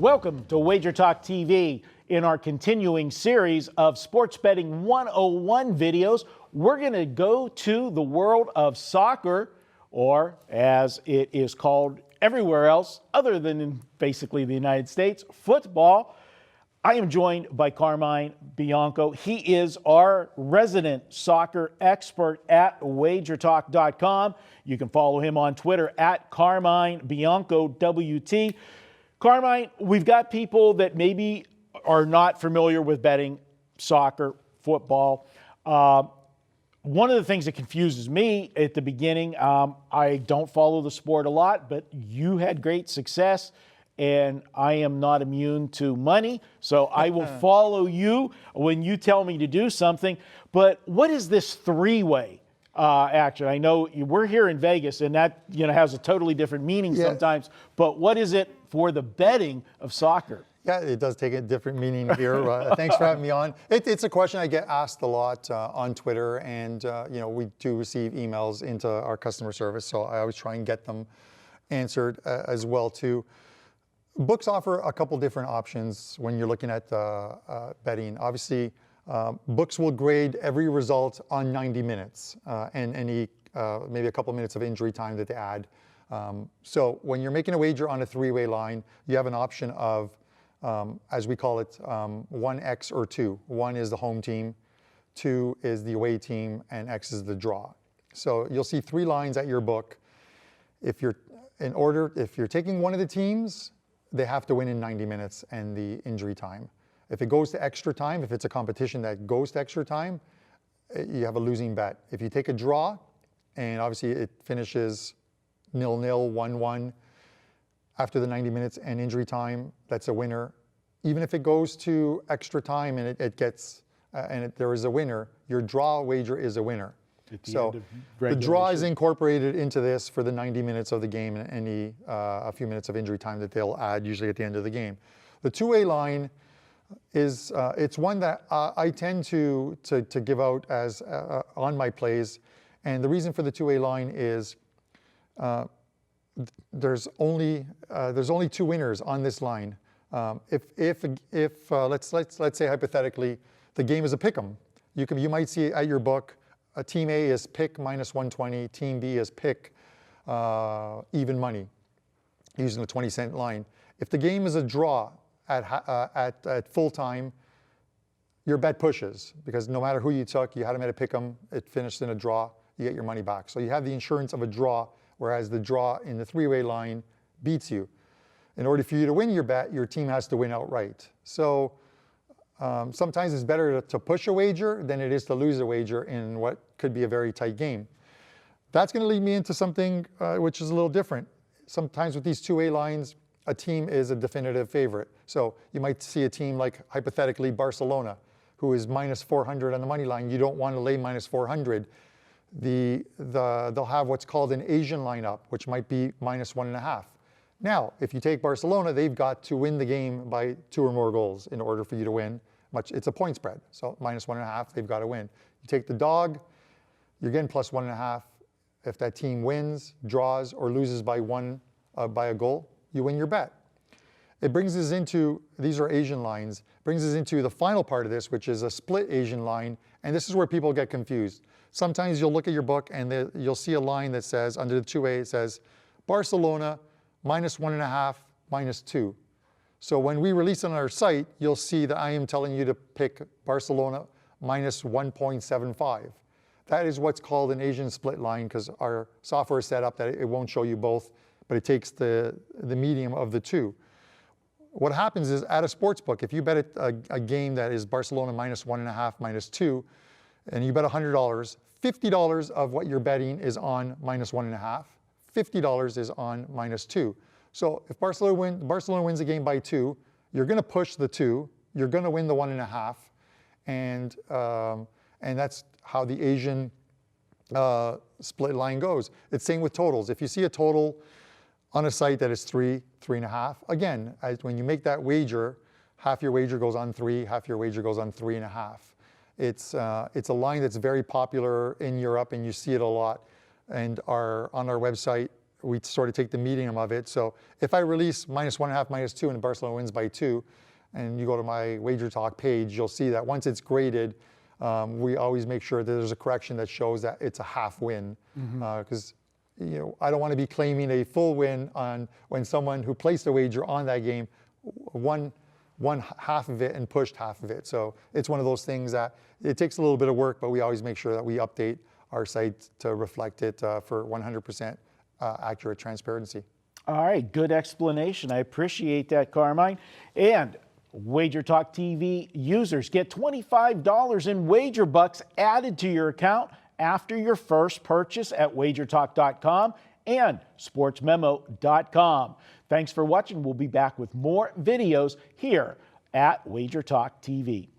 Welcome to WagerTalk TV. In our continuing series of Sports Betting 101 videos, we're going to go to the world of soccer, or as it is called everywhere else other than in basically the United States, football. I am joined by Carmine Bianco. He is our resident soccer expert at WagerTalk.com. You can follow him on Twitter at Carmine Bianco WT. Carmine, we've got people that maybe are not familiar with betting soccer, football. One of the things that confuses me at the beginning, I don't follow the sport a lot, but you had great success, and I am not immune to money, so I will follow you when you tell me to do something. But what is this three-way action? I know we're here in Vegas, and that has a totally different meaning sometimes, but what is it for the betting of soccer? Yeah, it does take a different meaning here. Thanks for having me on. It's a question I get asked a lot on Twitter, and we do receive emails into our customer service, so I always try and get them answered as well too. Books offer a couple different options when you're looking at betting. Obviously, books will grade every result on 90 minutes and any maybe a couple minutes of injury time that they add. So when you're making a wager on a three-way line, you have an option of as we call it, 1X or 2. 1 is the home team, 2 is the away team, and X is the draw. So you'll see 3 lines at your book. If you're taking one of the teams, they have to win in 90 minutes and the injury time. If it goes to extra time, if it's a competition that goes to extra time, you have a losing bet. If you take a draw, and obviously it finishes 0-0, 1-1, after the 90 minutes and injury time, that's a winner. Even if it goes to extra time and there is a winner, your draw wager is a winner. So the draw is incorporated into this for the 90 minutes of the game and a few minutes of injury time that they'll add usually at the end of the game. The two-way line is it's one that I tend to give out as on my plays, and the reason for the two-way line is there's only 2 winners on this line. If let's say hypothetically the game is a pick'em, you might see at your book team A is pick minus 120, team B is pick even money, using a 20-cent line. If the game is a draw at full time, your bet pushes, because no matter who you took, you had them at a pick'em, it finished in a draw, you get your money back. So you have the insurance of a draw, whereas the draw in the three-way line beats you. In order for you to win your bet, your team has to win outright. So sometimes it's better to push a wager than it is to lose a wager in what could be a very tight game. That's going to lead me into something which is a little different. Sometimes with these two-way lines, a team is a definitive favorite. So you might see a team like, hypothetically, Barcelona, who is minus 400 on the money line. You don't want to lay minus 400. They'll have what's called an Asian lineup, which might be minus 1.5. Now, if you take Barcelona, they've got to win the game by 2 or more goals in order for you to win. It's a point spread, so minus 1.5, they've got to win. You take the dog, you're getting plus 1.5. If that team wins, draws, or loses by a goal, you win your bet. It brings us into, these are Asian lines, brings us into the final part of this, which is a split Asian line, and this is where people get confused. Sometimes you'll look at your book and you'll see a line that says, under the two-way, it says, Barcelona, minus 1.5, minus 2. So when we release on our site, you'll see that I am telling you to pick Barcelona minus 1.75. That is what's called an Asian split line, because our software is set up that it won't show you both, but it takes the medium of the two. What happens is, at a sports book, if you bet a game that is Barcelona minus 1.5, minus 2, and you bet $100, $50 of what you're betting is on minus 1.5, $50 is on minus 2. So if Barcelona wins a game by 2, you're going to push the 2, you're going to win the 1.5, and that's how the Asian split line goes. It's same with totals. If you see a total on a site that is 3, 3.5, again, when you make that wager, half your wager goes on 3, half your wager goes on 3.5. It's a line that's very popular in Europe, and you see it a lot. And on our website, we sort of take the medium of it. So if I release -1.5, -2, and Barcelona wins by 2, and you go to my WagerTalk page, you'll see that once it's graded, we always make sure that there's a correction that shows that it's a half win, because I don't want to be claiming a full win on when someone who placed a wager on that game won half of it and pushed half of it. So it's one of those things that it takes a little bit of work, but we always make sure that we update our site to reflect it for 100% accurate transparency. All right, good explanation. I appreciate that, Carmine. And WagerTalk TV users get $25 in wager bucks added to your account after your first purchase at wagertalk.com and sportsmemo.com. Thanks for watching. We'll be back with more videos here at WagerTalk TV.